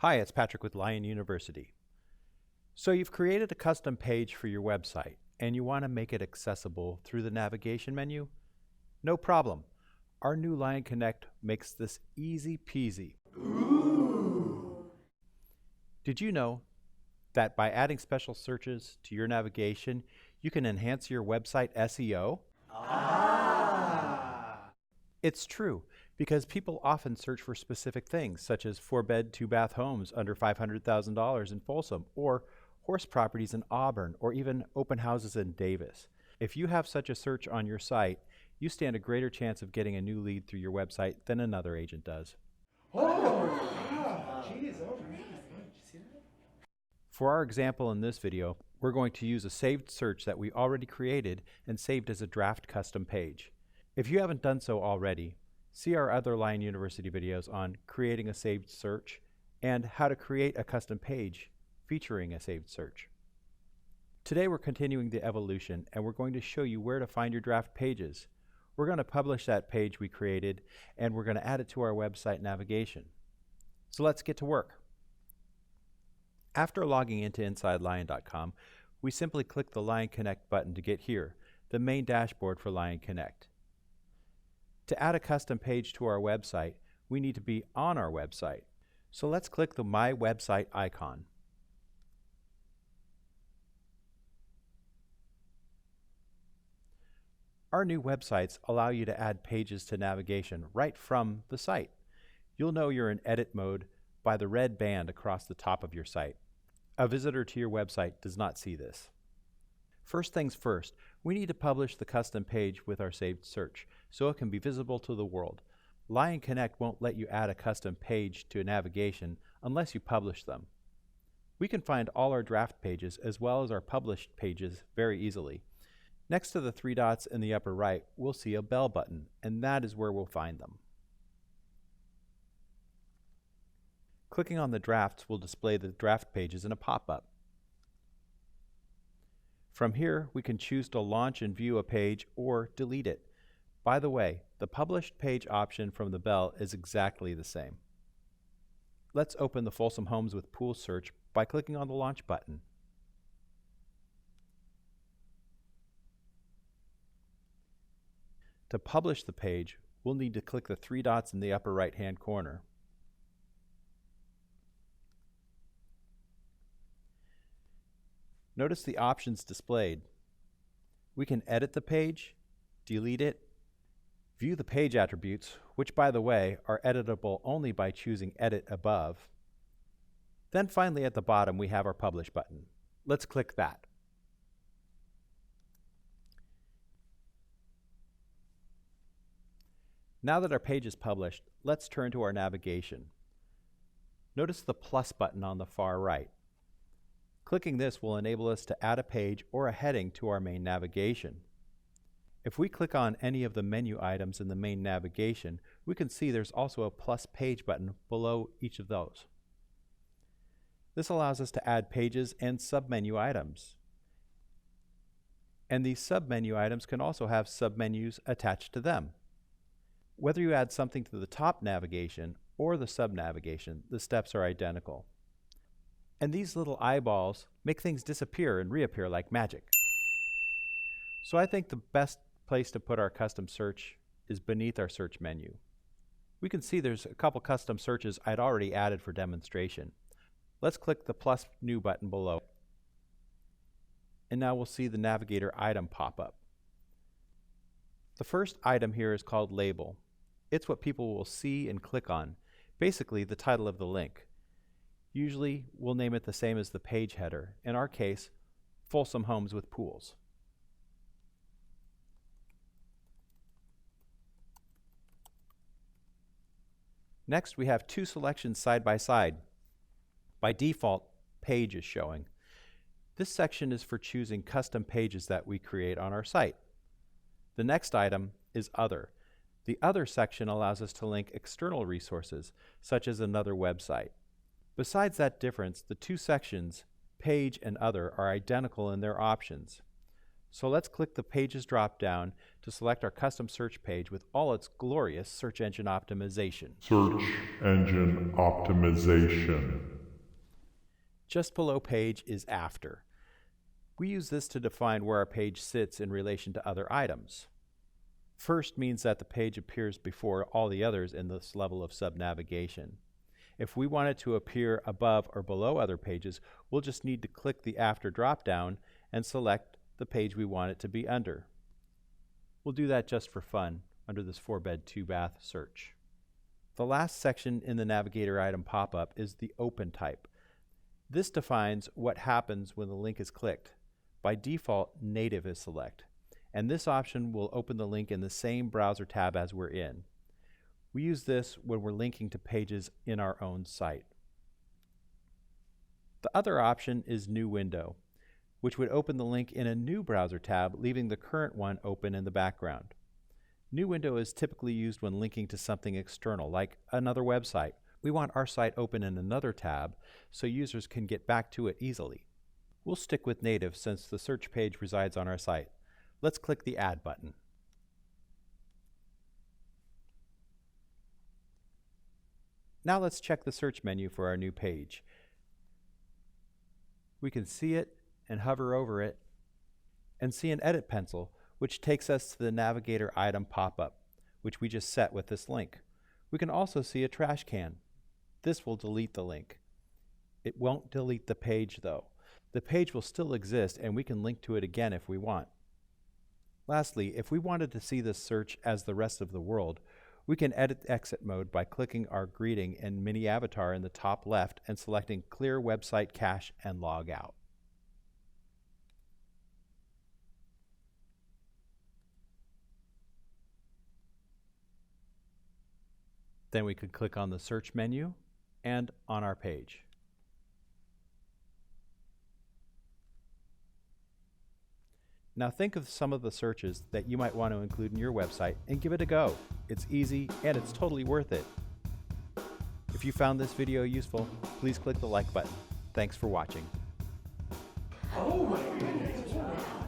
Hi, it's Patrick with Lyon University. So you've created a custom page for your website and you want to make it accessible through the navigation menu? No problem. Our new Lyon Connect makes this easy peasy. Ooh. Did you know that by adding special searches to your navigation, you can enhance your website SEO? It's true, because people often search for specific things, such as 4-bed, 2-bath homes under $500,000 in Folsom, or horse properties in Auburn, or even open houses in Davis. If you have such a search on your site, you stand a greater chance of getting a new lead through your website than another agent does. For our example in this video, we're going to use a saved search that we already created and saved as a draft custom page. If you haven't done so already, see our other Lyon University videos on creating a saved search and how to create a custom page featuring a saved search. Today we're continuing the evolution and we're going to show you where to find your draft pages. We're going to publish that page we created and we're going to add it to our website navigation. So let's get to work. After logging into InsideLyon.com, we simply click the Lyon Connect button to get here, the main dashboard for Lyon Connect. To add a custom page to our website, we need to be on our website. So let's click the My Website icon. Our new websites allow you to add pages to navigation right from the site. You'll know you're in edit mode by the red band across the top of your site. A visitor to your website does not see this. First things first, we need to publish the custom page with our saved search so it can be visible to the world. Lyon Connect won't let you add a custom page to a navigation unless you publish them. We can find all our draft pages as well as our published pages very easily. Next to the three dots in the upper right, we'll see a bell button, and that is where we'll find them. Clicking on the drafts will display the draft pages in a pop-up. From here, we can choose to launch and view a page or delete it. By the way, the published page option from the bell is exactly the same. Let's open the Folsom Homes with Pool search by clicking on the Launch button. To publish the page, we'll need to click the three dots in the upper right-hand corner. Notice the options displayed. We can edit the page, delete it, view the page attributes, which by the way are editable only by choosing Edit above. Then finally at the bottom we have our Publish button. Let's click that. Now that our page is published, let's turn to our navigation. Notice the plus button on the far right. Clicking this will enable us to add a page or a heading to our main navigation. If we click on any of the menu items in the main navigation, we can see there's also a plus page button below each of those. This allows us to add pages and submenu items. And these submenu items can also have submenus attached to them. Whether you add something to the top navigation or the sub-navigation, the steps are identical. And these little eyeballs make things disappear and reappear like magic. So I think the best place to put our custom search is beneath our search menu. We can see there's a couple custom searches I'd already added for demonstration. Let's click the plus new button below. And now we'll see the navigator item pop up. The first item here is called Label. It's what people will see and click on, basically the title of the link. Usually, we'll name it the same as the page header. In our case, Folsom Homes with Pools. Next, we have two selections side by side. By default, Page is showing. This section is for choosing custom pages that we create on our site. The next item is Other. The Other section allows us to link external resources, such as another website. Besides that difference, the two sections, Page and Other, are identical in their options. So let's click the Pages drop-down to select our custom search page with all its glorious search engine optimization. Search engine optimization. Just below page is after. We use this to define where our page sits in relation to other items. First means that the page appears before all the others in this level of subnavigation. If we want it to appear above or below other pages, we'll just need to click the After drop-down and select the page we want it to be under. We'll do that just for fun under this 4-bed, 2-bath search. The last section in the Navigator item pop-up is the Open type. This defines what happens when the link is clicked. By default, Native is selected, and this option will open the link in the same browser tab as we're in. We use this when we're linking to pages in our own site. The other option is New Window, which would open the link in a new browser tab, leaving the current one open in the background. New Window is typically used when linking to something external, like another website. We want our site open in another tab so users can get back to it easily. We'll stick with Native since the search page resides on our site. Let's click the Add button. Now let's check the search menu for our new page. We can see it and hover over it and see an edit pencil, which takes us to the Navigator item pop-up, which we just set with this link. We can also see a trash can. This will delete the link. It won't delete the page though. The page will still exist and we can link to it again if we want. Lastly, if we wanted to see this search as the rest of the world, we can edit exit mode by clicking our greeting and mini avatar in the top left and selecting Clear Website Cache and Log Out. Then we could click on the search menu and on our page. Now think of some of the searches that you might want to include in your website and give it a go. It's easy and it's totally worth it. If you found this video useful, please click the like button. Thanks for watching. Oh my goodness.